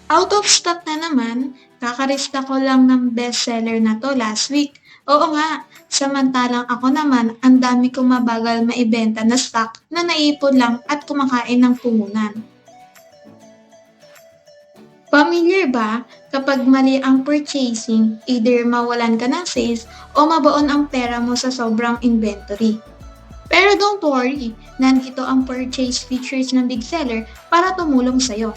Out of stock na naman, kakarista ko lang ng bestseller na to last week. Oo nga, samantalang ako naman ang dami kong mabagal maibenta na stock na naipon lang at kumakain ng puhunan. Familiar ba kapag mali ang purchasing, either mawalan ka ng sales o mabaon ang pera mo sa sobrang inventory? Pero don't worry, nandito ang purchase features ng big seller para tumulong sa'yo.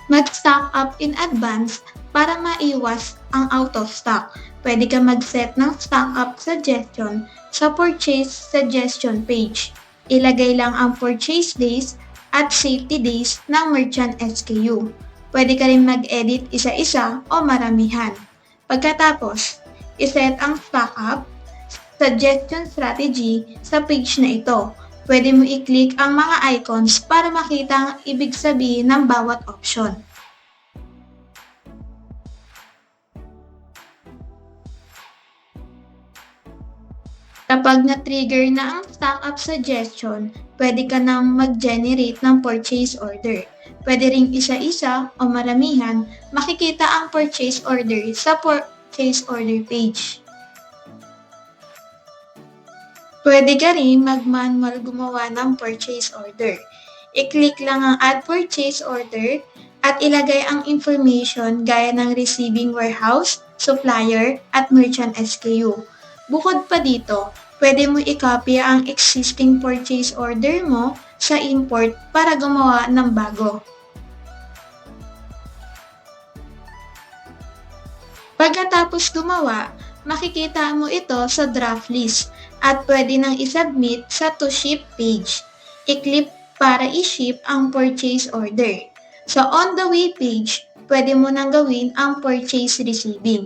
Mag-stock up in advance para maiwas ang out of stock. Pwede ka mag-set ng stock up suggestion sa purchase suggestion page. Ilagay lang ang purchase days at safety days ng merchant SKU. Pwede ka rin mag-edit isa-isa o maramihan. Pagkatapos, iset ang stock up suggestion strategy sa page na ito. Pwede mo i-click ang mga icons para makita ang ibig sabihin ng bawat option. Kapag na-trigger na ang stock up suggestion, pwede ka nang mag-generate ng purchase order. Pwede ring isa-isa o maramihan, makikita ang purchase order sa purchase order page. Pwede ka rin mag-manual gumawa ng purchase order. I-click lang ang add purchase order at ilagay ang information gaya ng receiving warehouse, supplier, at merchant SKU. Bukod pa dito, pwede mo i-copy ang existing purchase order mo sa import para gumawa ng bago. Pagkatapos gumawa, makikita mo ito sa draft list at pwede nang isubmit sa to ship page. I-click para i-ship ang purchase order. Sa on the way page, pwede mo nang gawin ang purchase receiving.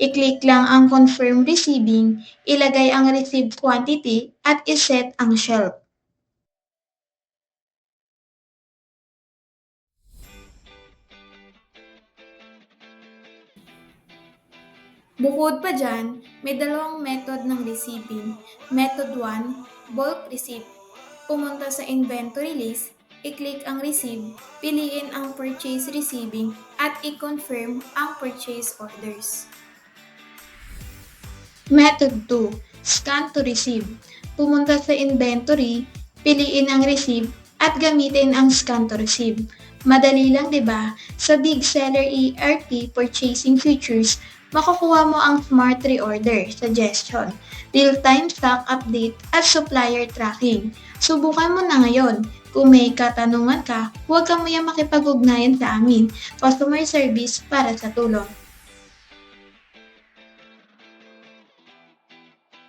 I-click lang ang confirm receiving, ilagay ang received quantity at iset ang shelf. Bukod pa dyan, may dalawang method ng receiving. Method 1, bulk receipt. Pumunta sa inventory list, i-click ang receive, piliin ang purchase receiving at i-confirm ang purchase orders. Method 2, scan to receive. Pumunta sa inventory, piliin ang receive at gamitin ang scan to receive. Madali lang 'di ba? Sa Big Seller ERP purchasing features, makukuha mo ang smart reorder suggestion, real-time stock update at supplier tracking. Subukan mo na ngayon. Kung may katanungan ka, huwag kang muyang makipag-ugnayan sa amin. Customer service para sa tulong.